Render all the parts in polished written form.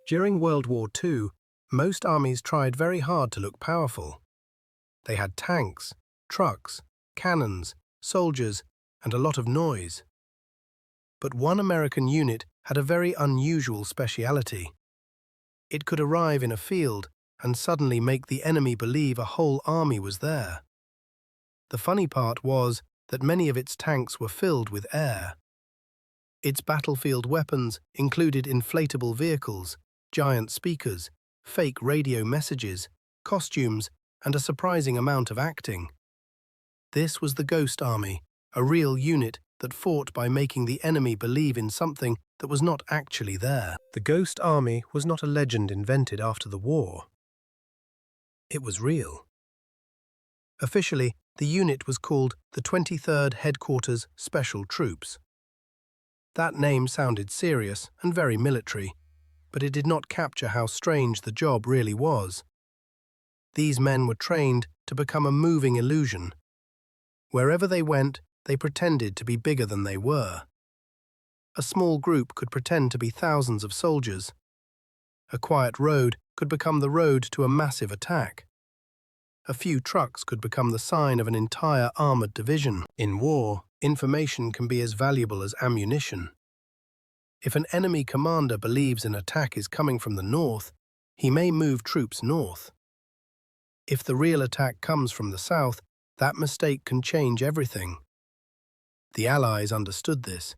During World War II, most armies tried very hard to look powerful. They had tanks, trucks, cannons, soldiers, and a lot of noise. But one American unit had a very unusual speciality. It could arrive in a field and suddenly make the enemy believe a whole army was there. The funny part was that many of its tanks were filled with air. Its battlefield weapons included inflatable vehicles, giant speakers, fake radio messages, costumes, and a surprising amount of acting. This was the Ghost Army, a real unit that fought by making the enemy believe in something that was not actually there. The Ghost Army was not a legend invented after the war. It was real. Officially, the unit was called the 23rd Headquarters Special Troops. That name sounded serious and very military, but it did not capture how strange the job really was. These men were trained to become a moving illusion. Wherever they went, they pretended to be bigger than they were. A small group could pretend to be thousands of soldiers. A quiet road could become the road to a massive attack. A few trucks could become the sign of an entire armored division. In war, information can be as valuable as ammunition. If an enemy commander believes an attack is coming from the north, he may move troops north. If the real attack comes from the south, that mistake can change everything. The Allies understood this.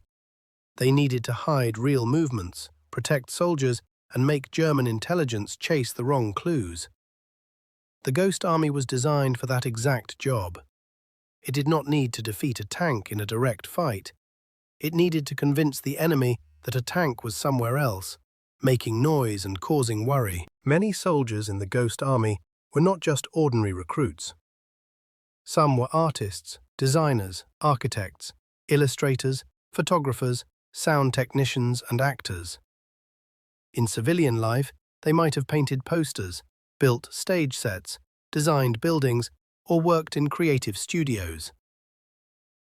They needed to hide real movements, protect soldiers, and make German intelligence chase the wrong clues. The Ghost Army was designed for that exact job. It did not need to defeat a tank in a direct fight. It needed to convince the enemy that a tank was somewhere else, making noise and causing worry. Many soldiers in the Ghost Army were not just ordinary recruits. Some were artists, designers, architects, illustrators, photographers, sound technicians, and actors. In civilian life, they might have painted posters, built stage sets, designed buildings, or worked in creative studios.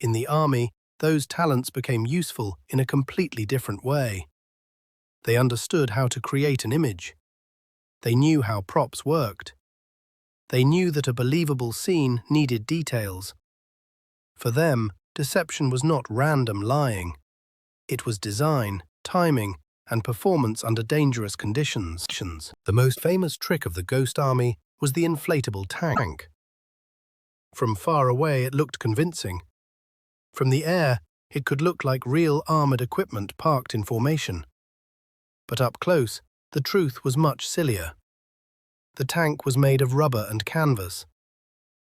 In the army, those talents became useful in a completely different way. They understood how to create an image. They knew how props worked. They knew that a believable scene needed details. For them, deception was not random lying. It was design, timing, and performance under dangerous conditions. The most famous trick of the Ghost Army was the inflatable tank. From far away, it looked convincing. From the air, it could look like real armored equipment parked in formation. But up close, the truth was much sillier. The tank was made of rubber and canvas.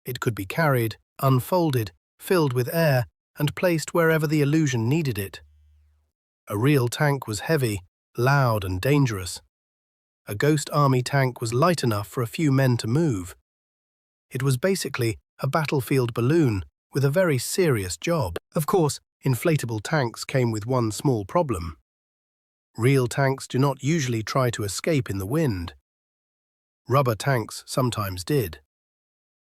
It could be carried, unfolded, filled with air, and placed wherever the illusion needed it. A real tank was heavy, loud, and dangerous. A Ghost Army tank was light enough for a few men to move. It was basically a battlefield balloon with a very serious job. Of course, inflatable tanks came with one small problem. Real tanks do not usually try to escape in the wind. Rubber tanks sometimes did.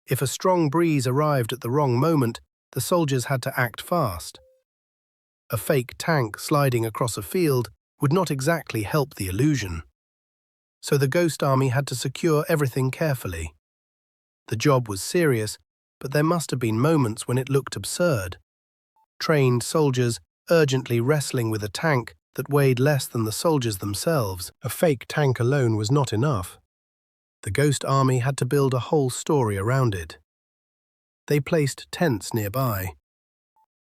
If a strong breeze arrived at the wrong moment, the soldiers had to act fast. A fake tank sliding across a field would not exactly help the illusion. So the Ghost Army had to secure everything carefully. The job was serious, but there must have been moments when it looked absurd. Trained soldiers urgently wrestling with a tank that weighed less than the soldiers themselves. A fake tank alone was not enough. The Ghost Army had to build a whole story around it. They placed tents nearby.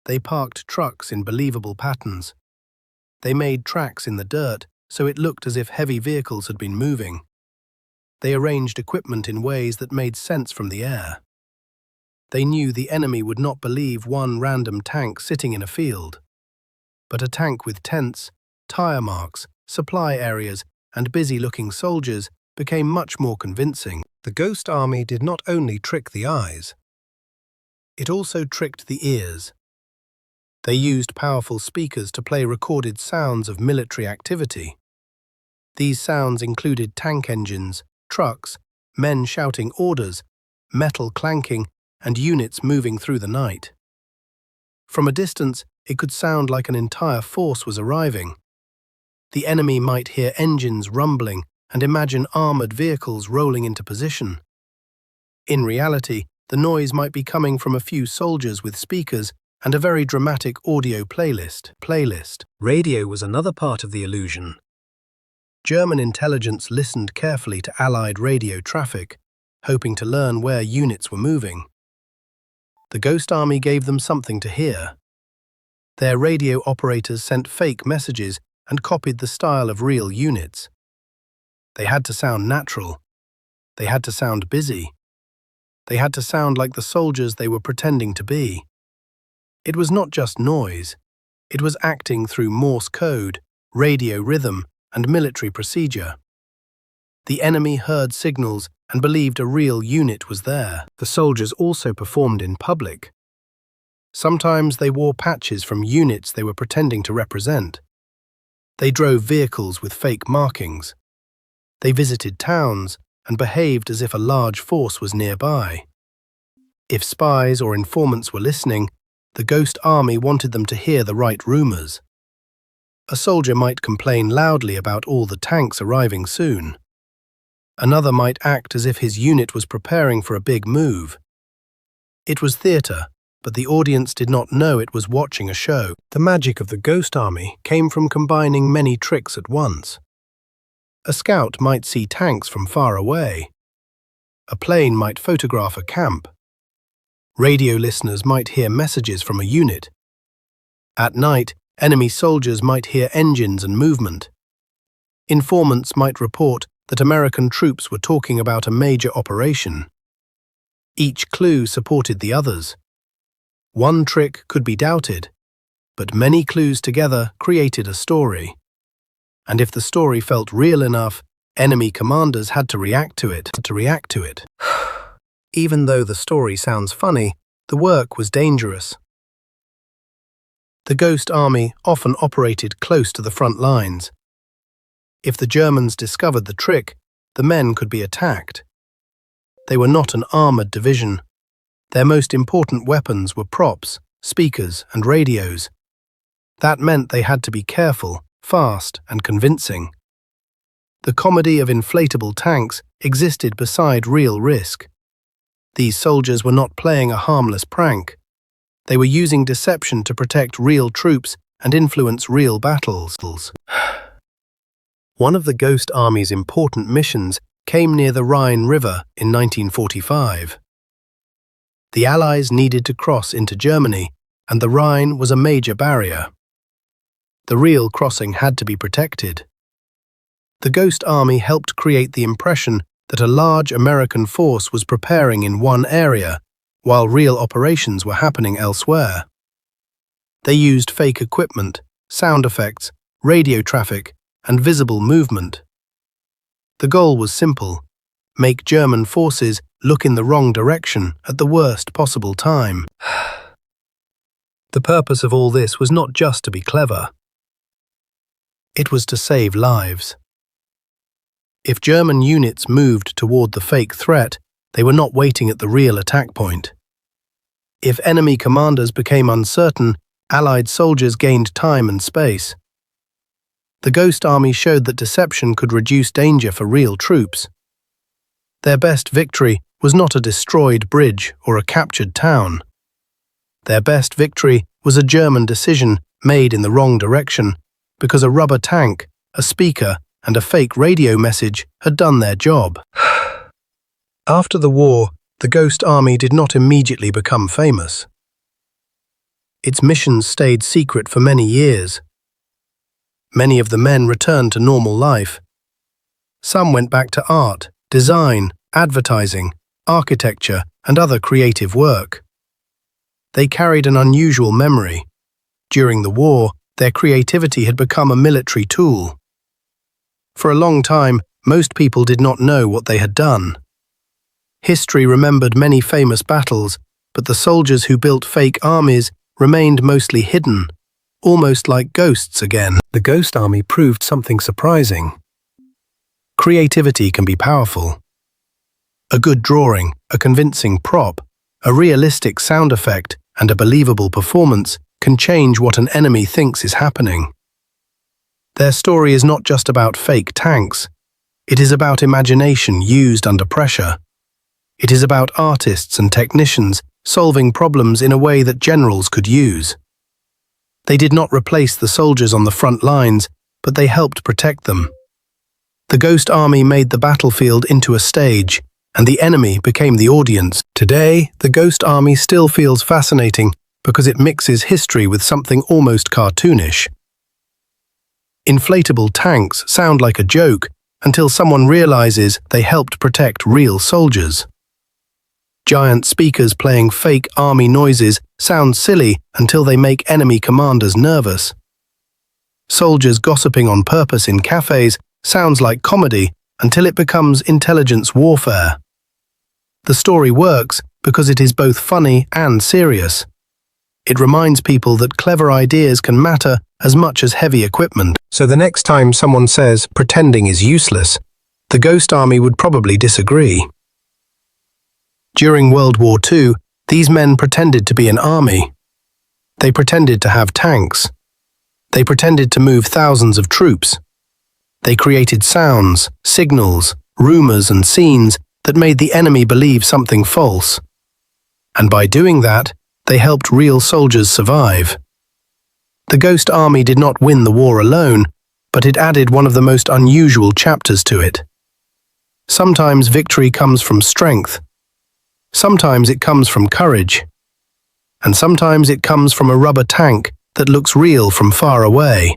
They parked trucks in believable patterns. They made tracks in the dirt so it looked as if heavy vehicles had been moving. They arranged equipment in ways that made sense from the air. They knew the enemy would not believe one random tank sitting in a field. But a tank with tents, tire marks, supply areas, and busy-looking soldiers became much more convincing. The Ghost Army did not only trick the eyes. It also tricked the ears. They used powerful speakers to play recorded sounds of military activity. These sounds included tank engines, trucks, men shouting orders, metal clanking, and units moving through the night. From a distance, it could sound like an entire force was arriving. The enemy might hear engines rumbling and imagine armored vehicles rolling into position. In reality, the noise might be coming from a few soldiers with speakers and a very dramatic audio playlist. Radio was another part of the illusion. German intelligence listened carefully to Allied radio traffic, hoping to learn where units were moving. The Ghost Army gave them something to hear. Their radio operators sent fake messages and copied the style of real units. They had to sound natural. They had to sound busy. They had to sound like the soldiers they were pretending to be. It was not just noise. It was acting through Morse code, radio rhythm, and military procedure. The enemy heard signals and believed a real unit was there. The soldiers also performed in public. Sometimes they wore patches from units they were pretending to represent. They drove vehicles with fake markings. They visited towns and behaved as if a large force was nearby. If spies or informants were listening, the Ghost Army wanted them to hear the right rumors. A soldier might complain loudly about all the tanks arriving soon. Another might act as if his unit was preparing for a big move. It was theatre, but the audience did not know it was watching a show. The magic of the Ghost Army came from combining many tricks at once. A scout might see tanks from far away. A plane might photograph a camp. Radio listeners might hear messages from a unit. At night, enemy soldiers might hear engines and movement. Informants might report that American troops were talking about a major operation. Each clue supported the others. One trick could be doubted, but many clues together created a story. And if the story felt real enough, enemy commanders had to react to it. Even though the story sounds funny, the work was dangerous. The Ghost Army often operated close to the front lines. If the Germans discovered the trick, the men could be attacked. They were not an armored division. Their most important weapons were props, speakers, and radios. That meant they had to be careful, fast, and convincing. The comedy of inflatable tanks existed beside real risk. These soldiers were not playing a harmless prank. They were using deception to protect real troops and influence real battles. One of the Ghost Army's important missions came near the Rhine River in 1945. The Allies needed to cross into Germany, and the Rhine was a major barrier. The real crossing had to be protected. The Ghost Army helped create the impression that a large American force was preparing in one area, while real operations were happening elsewhere. They used fake equipment, sound effects, radio traffic, and visible movement. The goal was simple: make German forces look in the wrong direction at the worst possible time. The purpose of all this was not just to be clever. It was to save lives. If German units moved toward the fake threat, they were not waiting at the real attack point. If enemy commanders became uncertain, Allied soldiers gained time and space. The Ghost Army showed that deception could reduce danger for real troops. Their best victory was not a destroyed bridge or a captured town. Their best victory was a German decision made in the wrong direction because a rubber tank, a speaker, and a fake radio message had done their job. After the war, the Ghost Army did not immediately become famous. Its missions stayed secret for many years. Many of the men returned to normal life. Some went back to art, design, advertising, architecture, and other creative work. They carried an unusual memory. During the war, their creativity had become a military tool. For a long time, most people did not know what they had done. History remembered many famous battles, but the soldiers who built fake armies remained mostly hidden, almost like ghosts again. The Ghost Army proved something surprising. Creativity can be powerful. A good drawing, a convincing prop, a realistic sound effect, and a believable performance can change what an enemy thinks is happening. Their story is not just about fake tanks. It is about imagination used under pressure. It is about artists and technicians solving problems in a way that generals could use. They did not replace the soldiers on the front lines, but they helped protect them. The Ghost Army made the battlefield into a stage, and the enemy became the audience. Today, the Ghost Army still feels fascinating because it mixes history with something almost cartoonish. Inflatable tanks sound like a joke until someone realizes they helped protect real soldiers. Giant speakers playing fake army noises sound silly until they make enemy commanders nervous. Soldiers gossiping on purpose in cafes sounds like comedy until it becomes intelligence warfare. The story works because it is both funny and serious. It reminds people that clever ideas can matter as much as heavy equipment. So the next time someone says pretending is useless, the Ghost Army would probably disagree. During World War II, these men pretended to be an army. They pretended to have tanks. They pretended to move thousands of troops. They created sounds, signals, rumors, and scenes that made the enemy believe something false. And by doing that, they helped real soldiers survive. The Ghost Army did not win the war alone, but it added one of the most unusual chapters to it. Sometimes victory comes from strength. Sometimes it comes from courage. And sometimes it comes from a rubber tank that looks real from far away.